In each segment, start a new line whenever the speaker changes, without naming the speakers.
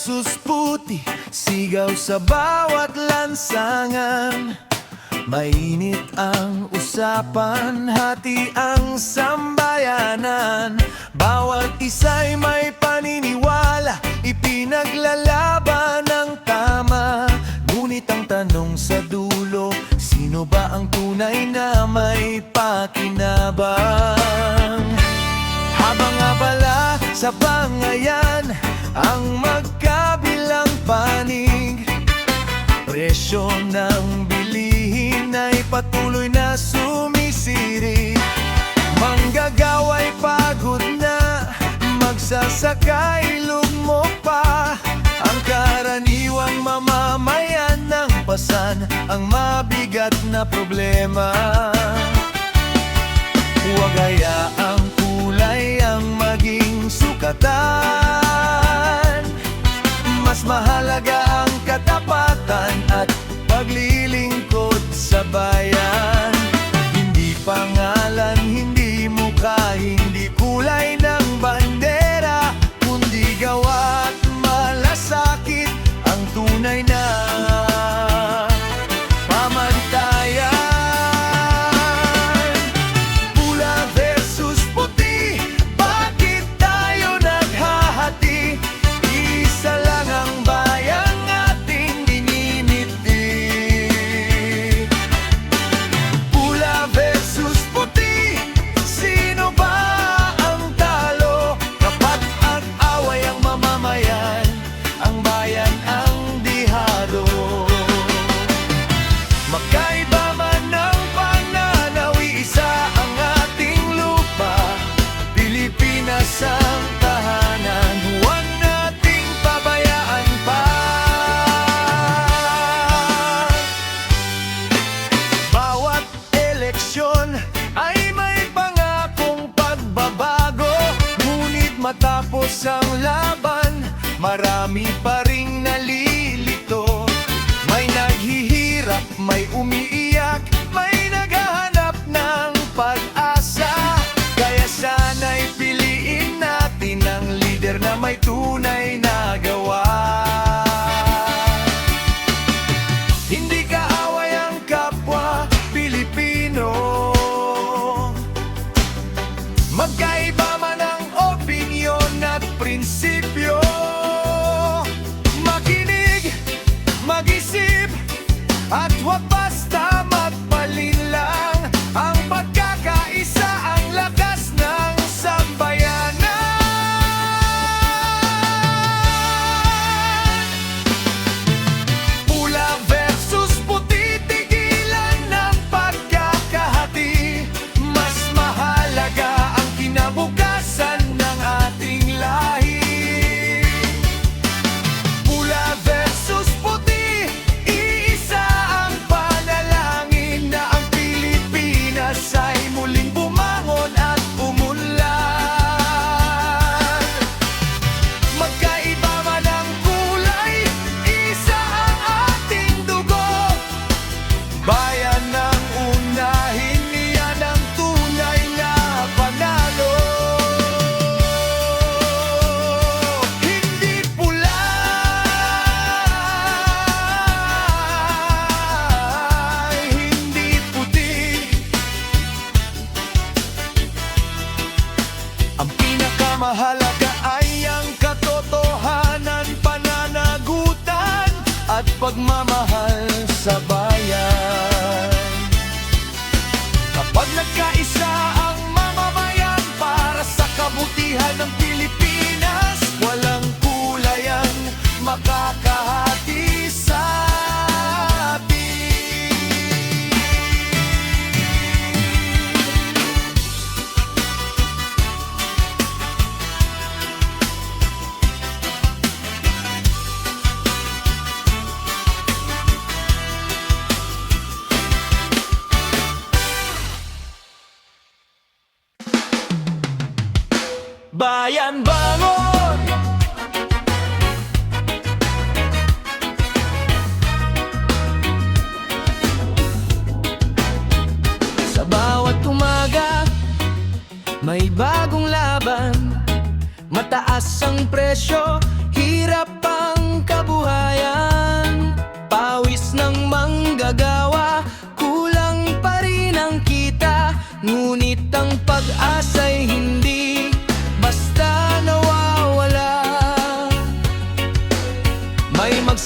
versus puti, sigaw sa bawat lansangan. Mainit ang usapan, hati ang sambayanan. Bawat isa'y may paniniwala, ipinaglalaban ang tama. Ngunit ang tanong sa dulo, sino ba ang tunay na may pakinabang? Habang abala sa bangayan ang magkabilang panig, presyo ng bilihin ay patuloy na sumisirit. Manggagawa'y pagod na, magsasaka'y lugmok pa. Ang karaniwang mamamayan ng pasan ang mabigat na problema. Huwag hayaang kulay ang maging sukatan. Mas mahalaga ang katapatan at paglilingkod sa bayan. Hindi pangalan, hindi mukha, hindi kulay ng bandera, kundi gawa at malasakit ang tunay na pamantayan. Pula versus puti, bakit tayo naghahati? Isa lang ang bayang ating dininiti. Pula versus puti, sino ba ang talo? Kapag ang away ang mamamayan, ang bayan ang dihado. Magkaiba man ang pananaw, isa ang ating lupa. Pilipinas ang tahanan, huwag nating pabayaan pa. Bawat eleksyon ay may pangakong pagbabago, ngunit matapos ang laban, marami pa ring nalilito. May naghihirap, may umiiyak, may naghahanap ng pag-asa. Kaya sana'y piliin natin ang lider na may tunay na gawa. Hindi kaaway ang kapwa Pilipino, magkaiba man ang opinyon at prinsipyo. Makinig, mag-isip, at huwag basta magpalinlang. Ang pagkakaisa ang lakas ng sambayanan. Pula versus puti, tigilan ng pagkakahati. Mas mahalaga ang kinabukasan ng ating lahi. Pula versus puti, iisa ang panalangin na ang Pilipinas ay muling bumangon at umunlad. Magkaiba man ang kulay, isa ang ating dugo. Bayan ang unahin, iyan ang tunay na panalo. Hindi pula, hindi puti. Ang pinakamahalaga ay ang katotohanan, pananagutan at pagmamahal sa bayan. Kapag nagkaisa ang mamamayan para sa kabutihan ng Pilipinas, walang kulay ang makakahati sa atin. Bayan bangon! Sa bawat umaga, may bagong laban. Mataas ang presyo, hirap ang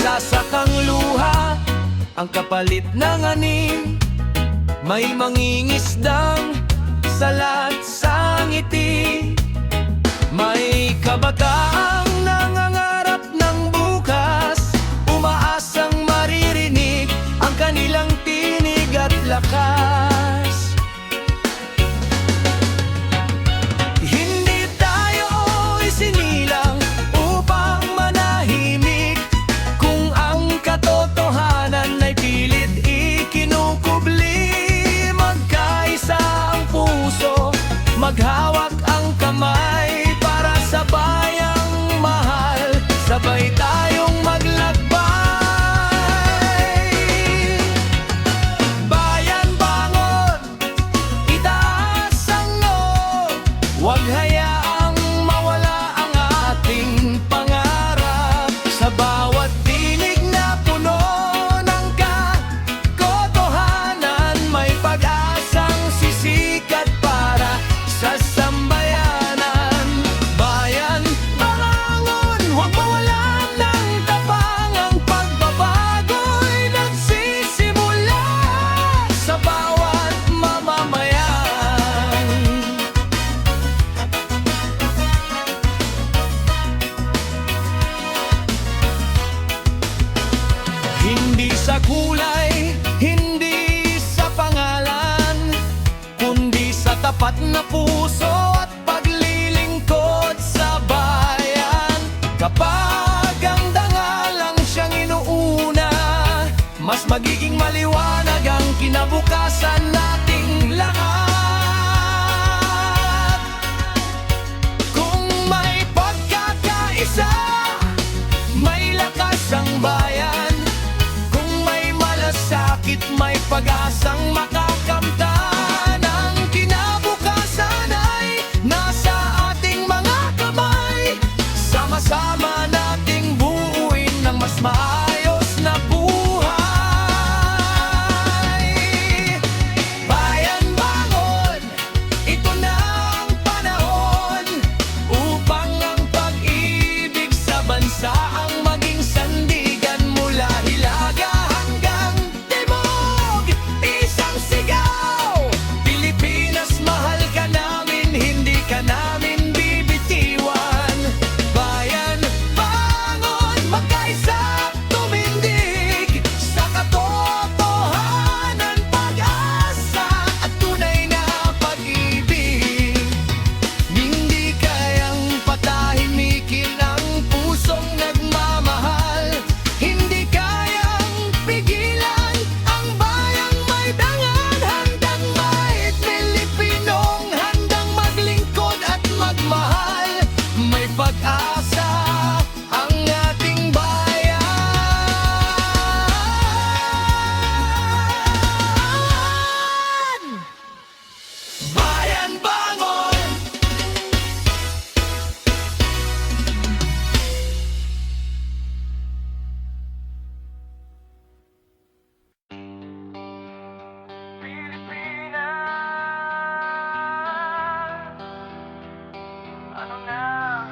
nagsasakang luha, ang kapalit ng anim. May mangingisdang salat sa ngiti, may kabataang nangangarap ng bukas, umaasang maririnig ang kanilang tinig at lakas. Hindi tayo isinilang upang manahimik, kung ang katotohanan ay pilit ikinukubli. Magkaisa ang puso, maghawak ang kamay para sa bayang mahal, sabay tayong maglakbay. Bayan bangon, itaas ang loob, huwag hayaang mawala ang ating pangarap. Sa bawat tinig na puno ng katotohanan, may pag-asang sisikat para sa sambayanan. Bayan, bangon, huwag mawalan ng tapang, ang pagbabago'y nagsisimula sa bawat mamamayan. Hindi sa kulay, hindi sa pangalan, kundi sa tapat na puso at paglilingkod sa bayan. Kapag ang dangalang siyang inuuna, mas magiging maliwanag ang kinabukasan nating lahat. Kung may pagkakaisa, may lakas ang bayan. Kung may malasakit, may pag-asang makakamtan. Ang kinabukasan ay nasa ating mga kamay. Sama-sama nating buuin ng mas maayos na buhay. Bayan bangon, ito na ang panahon upang ang pag-ibig sa bansa ang maging sandigan. Mula Hilaga hanggang Timog, isang sigaw. Pilipinas, mahal ka namin, hindi ka namin bibitiwan. Bayan, bangon, magkaisa, tumindig sa katotohanan, pag-asa at tunay na pag-ibig. Hindi kayang patahimikin ang pusong nagmamahal, hindi kayang pigilan ang bayang may dangan. Handang mait Pilipinong, handang maglingkod at magmahal, may pag-asa ang ating bayan. Bayan bangon! Ano na?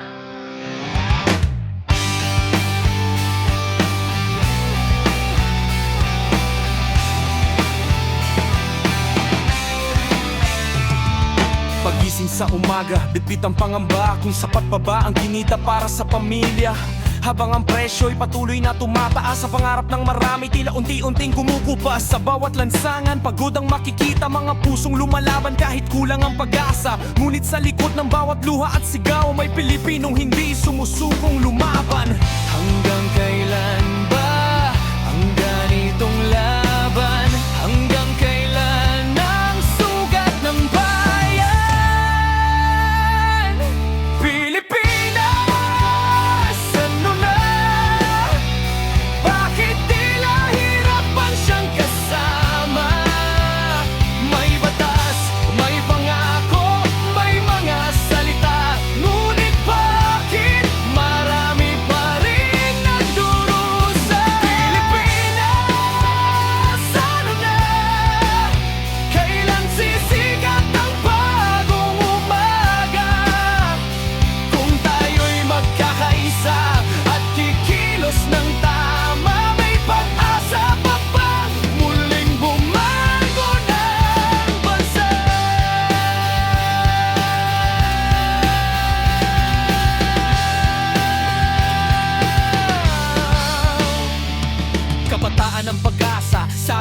Pagising sa umaga, bitbit ang pangamba kung sapat pa ba ang kinita para sa pamilya. Habang ang presyo'y patuloy na tumataas, sa pangarap ng marami tila unti-unting kumukupas. Sa bawat lansangan, pagod ang makikita, mga pusong lumalaban kahit kulang ang pag-asa. Ngunit sa likod ng bawat luha at sigaw, may Pilipinong hindi sumusukong lumaban. Hanggang kailan ba ang ganitong laban? Hanggang kailan ang sugat ng bayan? Pilipinas, ano na? Bakit tila hirapan siyang kasama? May batas, may pangako, may mga salita, ngunit bakit marami pa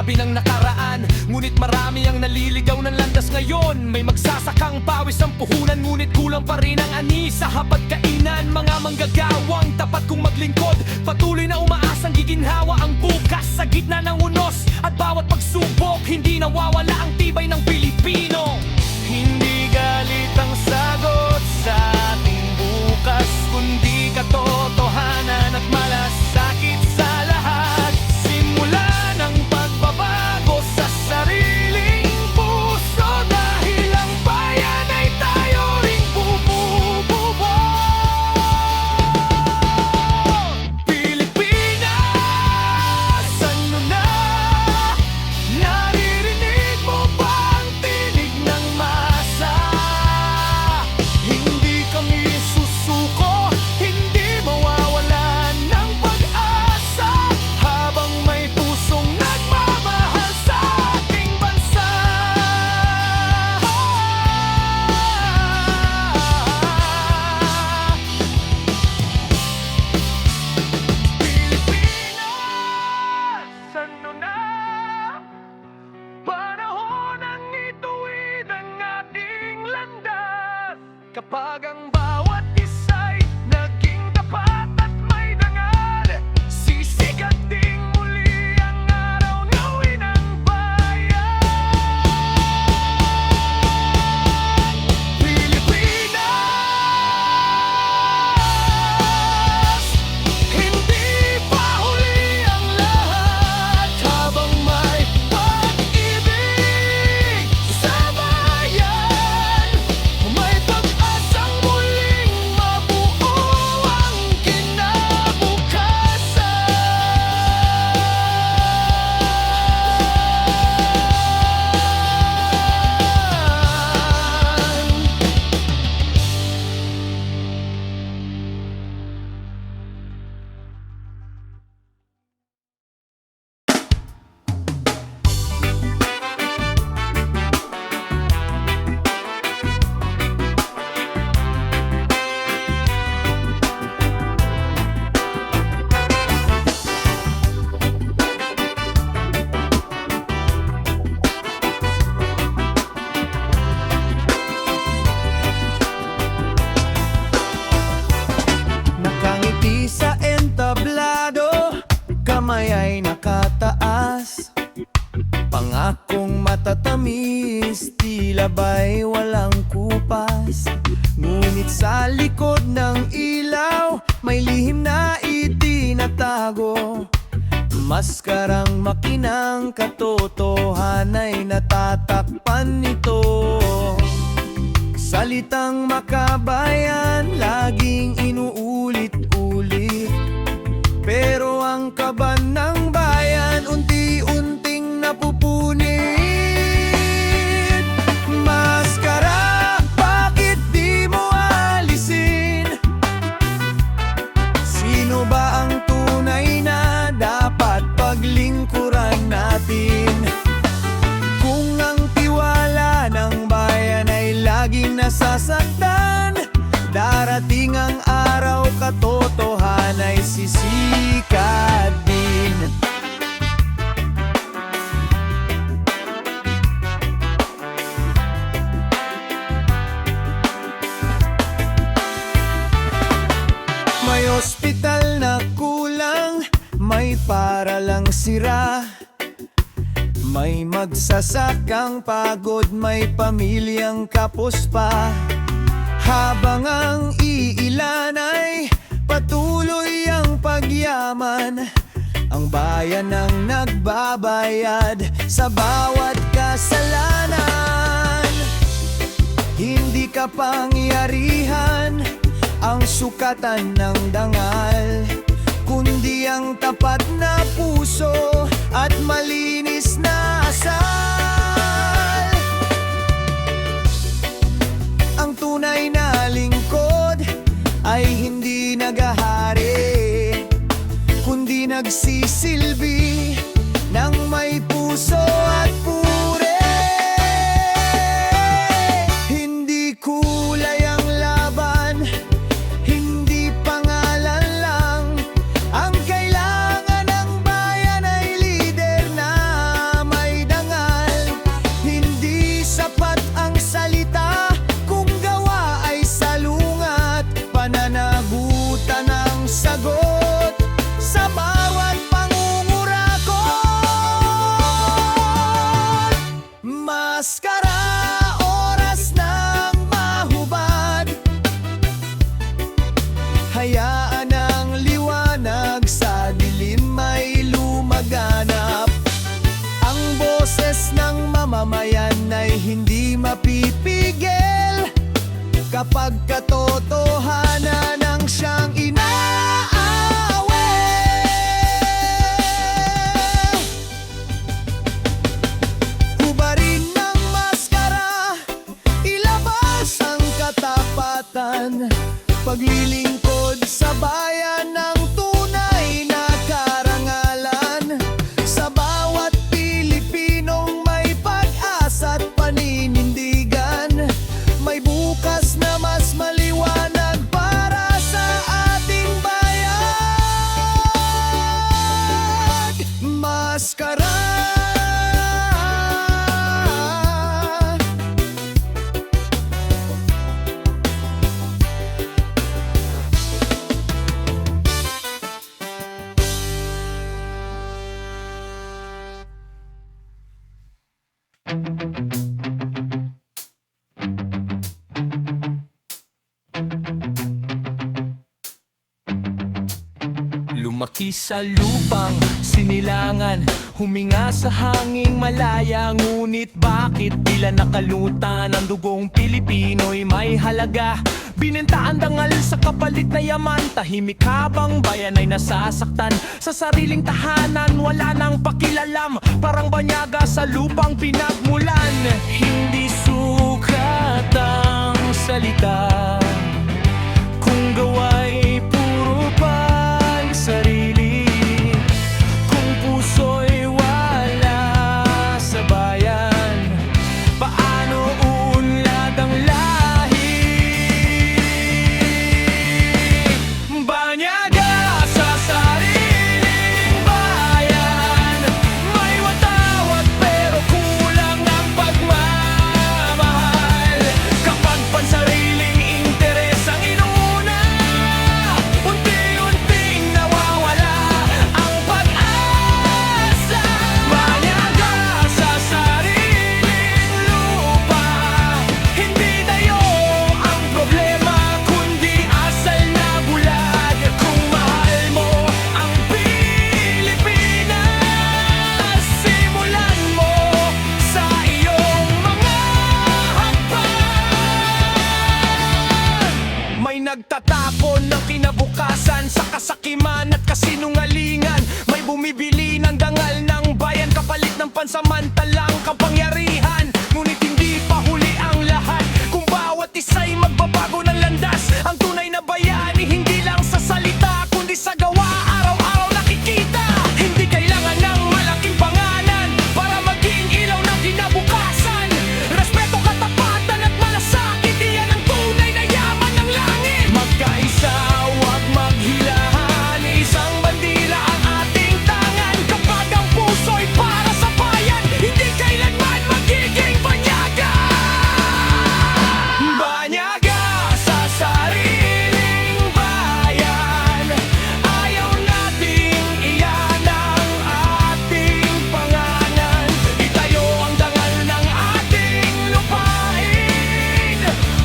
sinabi ng nakaraan. Ngunit marami ang naliligaw ng landas ngayon. May magsasakang pawis ang puhunan, ngunit kulang pa rin ang ani sa hapagkainan. Mga manggagawang tapat kong maglingkod, patuloy na umaasang giginhawa ang bukas sa gitna ng unos. At bawat pagsubok, hindi nawawala ang tibay ng Pilipino. Hindi galit ang sagot sa ating bukas, kundi katotohanan at malasakit sa lahat. Simula ng pagbabago sa sariling puso, dahil ang bayan ay tayo ring bumubuo. Pilipinas, ano na? Naririnig mo ba ang tinig ng masa? Hindi kami susuko, hindi mawawalan ng pag-asa, habang may pusong nagmamahal sa ating bansa. Pilipinas, ano na? Panahon ang ituwid ang ating landas. Kapag ang bawat isa'y naging tapat at may dangal, sisikat ding muli ang araw ng winang bayan. Pilipinas, hindi pa huli ang lahat, habang may pag-ibig sa bayan. May pag-asang muling mabuo ang kinabukasan. Nakangiti sa entablado, kamay ay nakataas. Pangakong matatamis, tila ba'y walang kupas. Ngunit sa likod ng ilaw, may lihim na itinatago. Maskarang makinang katotohanan ay natatakpan nito. Salitang makabayan, laging inuulit-ulit. Pero ang kaban ng bayan, unti-unting napupunit. Maskara, bakit di mo alisin? Sino ba ang tunay na dapat paglingkuran natin? Kung ang tiwala ng bayan ay laging nasasaktan, darating ang araw, katotohanan ay sisikat din. May ospital na kulang, may paralang sira. May magsasakang pagod, may pamilyang kapos pa. Habang ang iilan ay patuloy ang pagyaman, ang bayan ang nagbabayad sa bawat kasalanan. Hindi kapangyarihan ang sukatan ng dangal, kundi ang tapat na puso at malinis na asal. Ang tunay na lingkod ay hindi naghahari, kundi nagsisilbi ng may puso at pure. Hindi kulay ang laban, hindi pangalan lang. Ang kailangan ng bayan ay lider na
kapag katotohanan ang siyang inaaway. Hubarin ng maskara, ilabas ang katapatan, paglilingkod sa bayan ng tunay na karangalan. Sa bawat Pilipinong may pag-asa at paninindigan, may bukas na mas maliwanag para sa ating bayan. Maskara.
Lumaki sa lupang sinilangan, huminga sa hanging malaya. Ngunit bakit tila nakalutan ang dugong Pilipino'y may halaga? Binenta ang dangal sa kapalit na yaman, tahimik habang bayan ay nasasaktan. Sa sariling tahanan wala nang pakilalam, parang banyaga sa lupang pinagmulan. Hindi sukat ang salita kung gawa'y puro pagsarili, kung puso'y wala sa bayan, paano uunlad ang lahi? Banyaga sa sariling bayan, may watawat pero kulang ang pagmamahal. Kapag pansariling interes ang inuna, unti-unting nawawala ang pag-asa. Banyaga sa sariling lupa, hindi tayo ang problema kundi asal na bulag. Kung mahal mo ang Pilipinas, simulan mo sa iyong mga hakbang. May nagtatapon ng kinabukasan sa kasakiman at kasinungalingan. May bumibili ng dangal ng bayan kapalit ng pansamantalang kapangyarihan. Ngunit hindi pa huli ang lahat, kung bawat isa'y magbabago ng landas. Ang tunay na bayani hindi lang sa salita kundi sa gawa, araw-araw nakikita. Hindi kailangan ng malaking pangalan para maging ilaw ng kinabukasan. Respeto, katapatan at malasakit, iyan ang tunay na yaman ng langit. Magkaisa, huwag maghilahan, isang bandila ang ating tangan. Kapag ang puso'y para sa bayan, hindi kailanman magiging banyaga. Banyaga sa sariling bayan, ayaw nating iyan ang ating pangalan. Itayo ang dangal ng ating lupain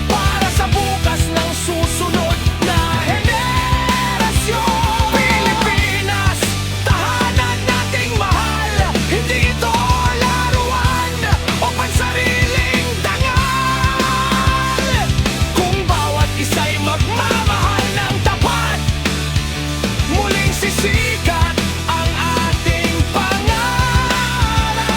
para sa bukas ng susunod na henerasyon. Pilipinas, tahanan nating mahal, hindi ito laruan o pansariling dangal. Kung bawat isa'y magmamahal ng tapat, muling sisikat ang ating pangarap.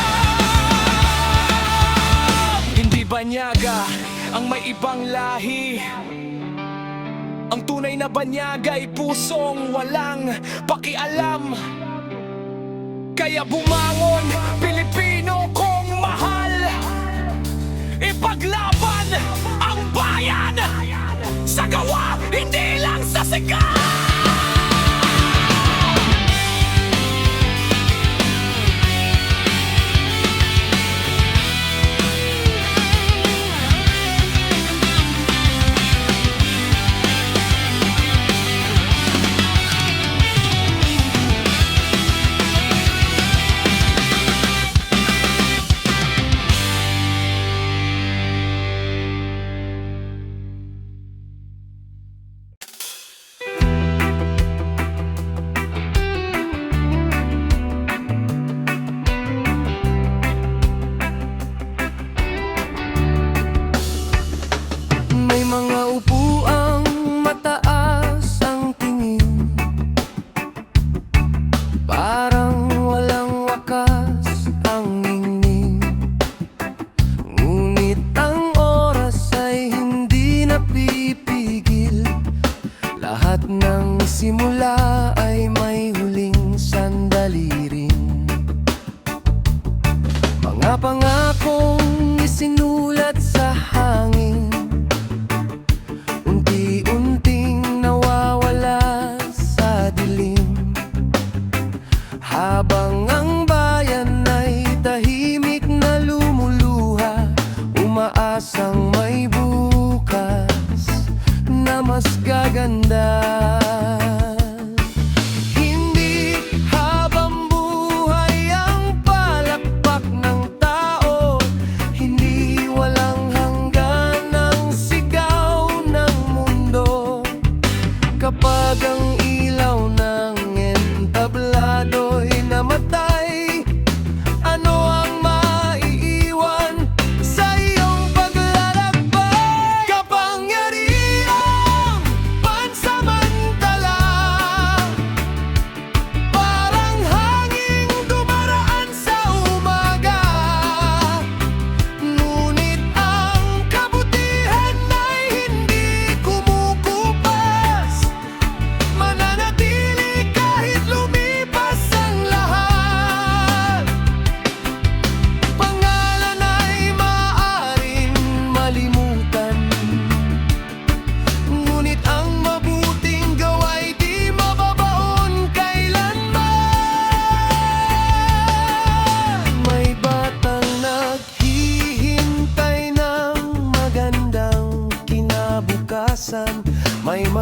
Hindi banyaga ang may ibang lahi, ang tunay na banyaga'y pusong walang pakialam. Kaya bumangon, Pilipino kong mahal, ipaglaban ang bayan sa gawa, hindi lang sa sigaw.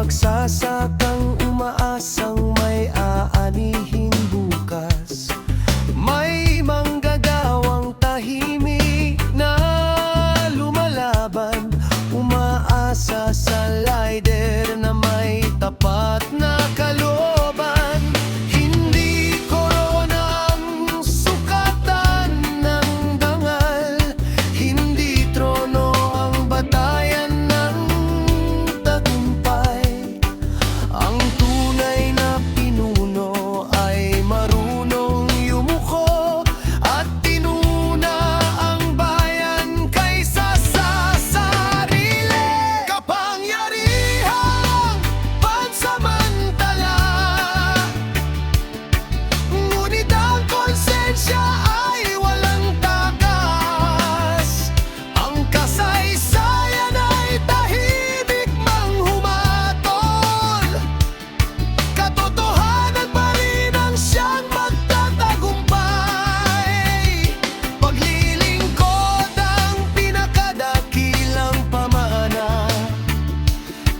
magsasakang umaasang may aanihin bukas. May manggagawang tahimik na lumalaban, umaasa sa lider na may tapat na kalooban. Hindi korona ang sukatan ng dangal, hindi trono ang batayan ng tagumpay. Ang tunay na pinuno ay marunong yumuko at tinuna ang bayan kaysa sa sarili. Kapangyarihang pansamantala, ngunit ang konsensya ay walang takas. Ang kasaysayan ay tahimik mang humatol, katotohanan pa rin ang siyang magtatagumpay. Paglilingkod ang pinakadakilang pamana,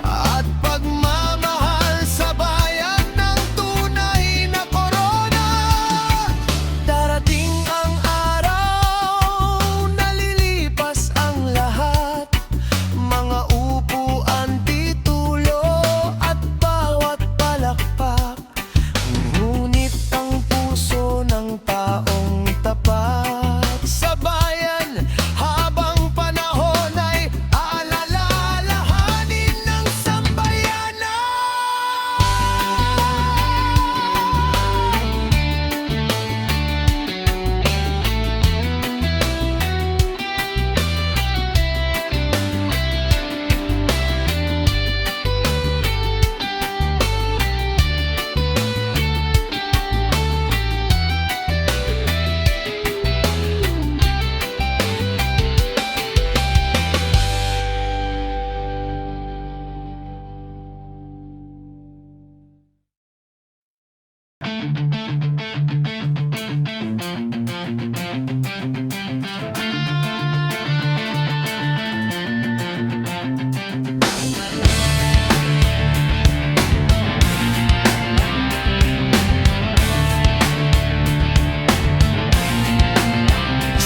at pagmamahal sa bayan ng tunay na korona. Darating ang araw na lilipas ang lahat, mga upuan, titulo at bawat palakpak. Ngunit ang puso ng taong tapat sa bayan habang panahon ay aalalahanin ng sambayanan.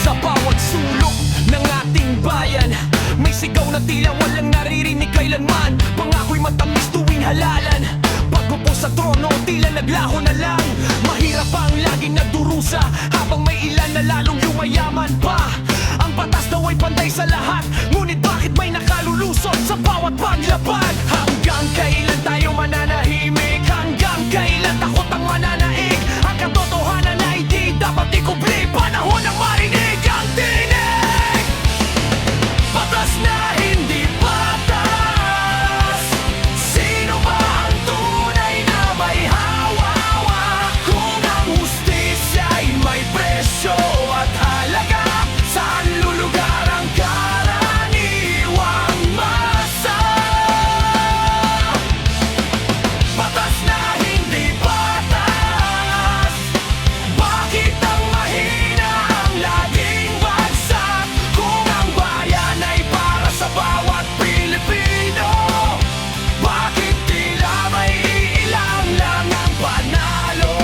Sa bawat sulok ng ating bayan, may sigaw na tila walang naririnig kailanman. Pangako'y matamis tuwing halalan, pag-upo sa trono tila naglaho na lang. Mahirap ang laging nagdurusa, habang may ilan na lalong yumayaman pa. Ang batas daw ay pantay sa lahat, ngunit bakit may nakalulusot sa bawat paglaban? Hanggang kailan tayo mananahimik? Hanggang kailan takot ang mananaig? Ang katotohanan ay di dapat ikubli, panahon ng marinig ang tinig. Batas na hindi batas, sino ba ang tunay na may hawak? Kung ang hustisya ay may presyo at halaga, saan lulugar ang karaniwang masa? Batas na hindi batas, bakit ang mahina ang laging bagsak? Kung ang bayan ay para sa bawat Pilipino, bakit tila may iilang lang ang panalo?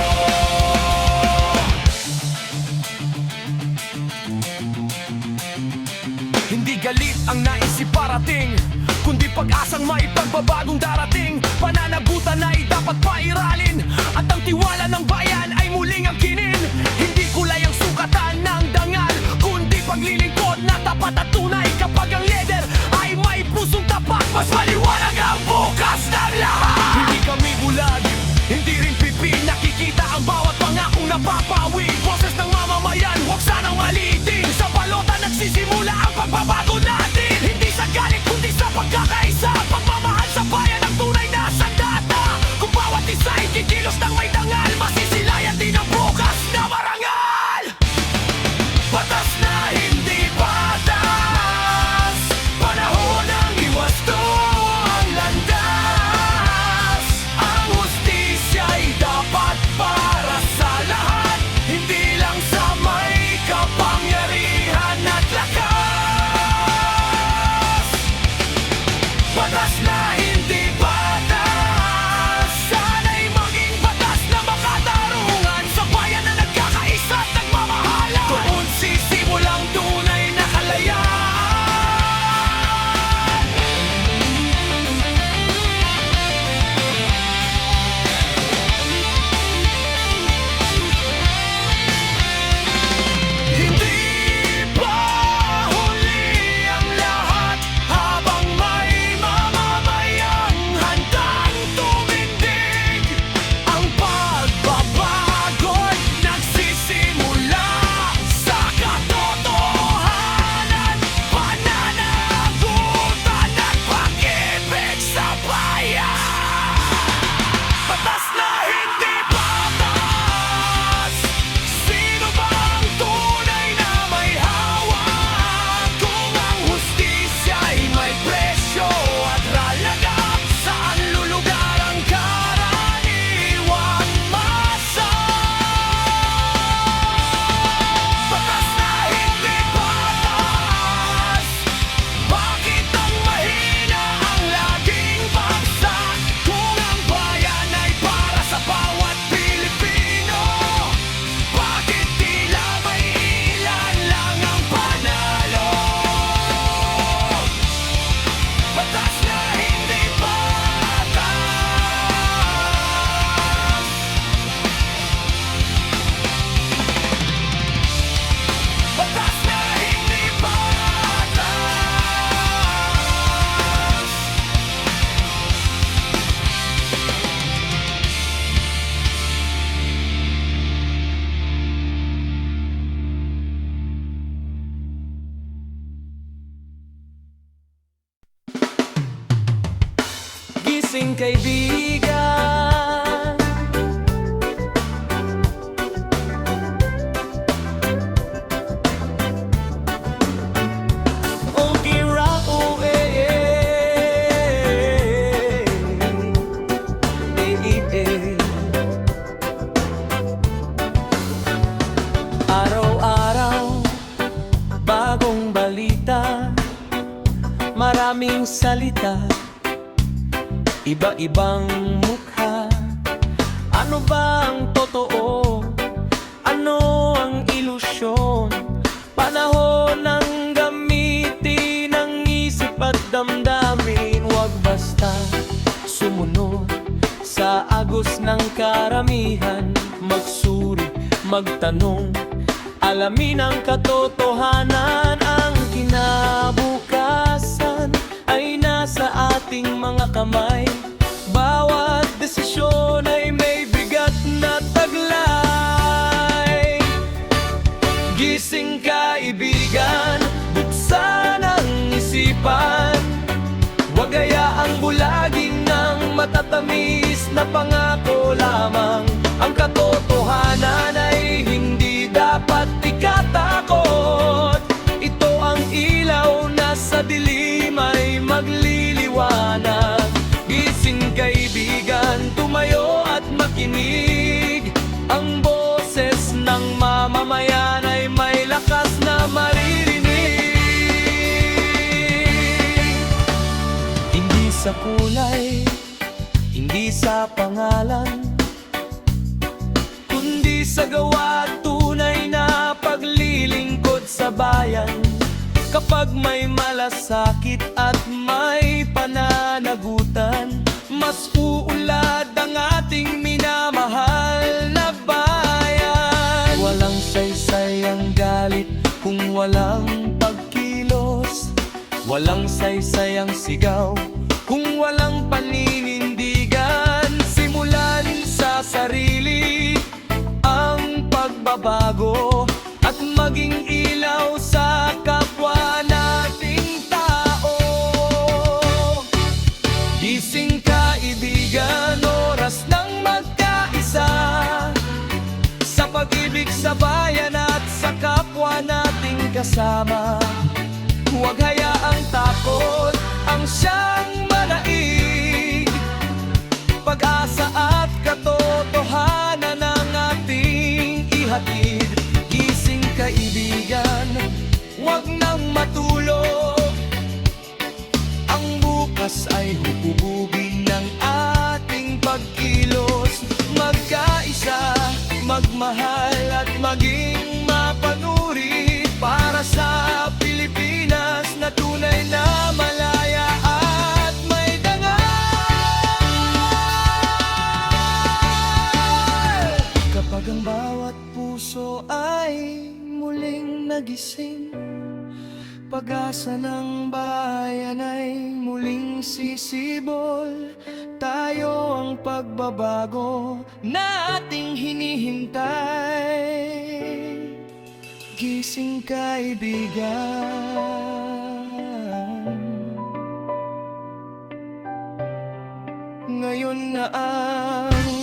Hindi galit ang naisip parating, kundi pag-asang may pagbabagong darating. Pananagutan ay dapat pairalin, at ang tiwala ng bayan ay muling angkinin. Hindi kulay ang sukatan ng dangal, kundi paglilingkod na tapat at tunay. Kapag ang leader ay may pusong tapat, mas maliwanag ang bukas ng lahat. Hindi kami bulag, hindi rin pipi, nakikita ang bawat pangakong napapawi. Boses ng mamamayan, huwag sanang maliitin. Sa balota nagsisimula ang pagbabago natin, hindi sa galit kundi sa pagkakaisa. Pagmamahal sa bayan ang tunay na sandata, kung bawat isa ay kikilos ng may dangal, masisilayan din ang bukas na marangal. Batas na hindi batas, panahon ng iwasto ang landas. Ang hustisya ay dapat para sa lahat, hindi gising kaibigan. Okay ra, oh, eh, eh, eh, eh. Araw-araw, bagong balita, maraming salita, iba-ibang mukha. Ano ba ang totoo? Ano ang ilusyon? Panahon ng gamitin ang isip at damdamin. Huwag basta sumunod sa agos ng karamihan. Magsuri, magtanong, alamin ang katotohanan. Ang kinabukasan ay nasa ating mga kamay. Bawat desisyon ay may bigat na taglay. Gising kaibigan, buksan ang isipan. Huwag hayaang bulagin ng matatamis na pangako lamang. Ang katotohanan ay hindi dapat ikatakot. Ito ang ilaw na sa dilim ay magliliwanag. Gising kaibigan, tumayo at makinig. Ang boses ng mamamayan ay may lakas na maririnig. Hindi sa kulay, hindi sa pangalan, kundi sa gawa, tunay na paglilingkod sa bayan. Kapag may malasakit at may pananagutan, mas uulad ang ating minamahal na bayan. Walang saysay ang galit kung walang pagkilos. Walang saysay ang sigaw kung walang paninindigan. Simulan sa sarili ang pagbabago at maging ilaw sa kapwa nating tao. Gising kaibigan, oras ng magkaisa, sa pag-ibig sa bayan at sa kapwa nating kasama. Huwag hayaang takot ang siyang manaig. Pag-asa at katotohanan ang ating ihatid. Gising kaibigan, huwag nang matulog. Ang bukas ay hubugin ng ating pagkilos. Magkaisa, magmahal at maging mapanuri para sa Pilipinas na tunay na malaya at may dangal. Kapag ang bawat puso ay muling nagising, pag-asa ng bayan ay muling sisibol. Tayo ang pagbabago na ating hinihintay. Gising kaibigan, ngayon na ang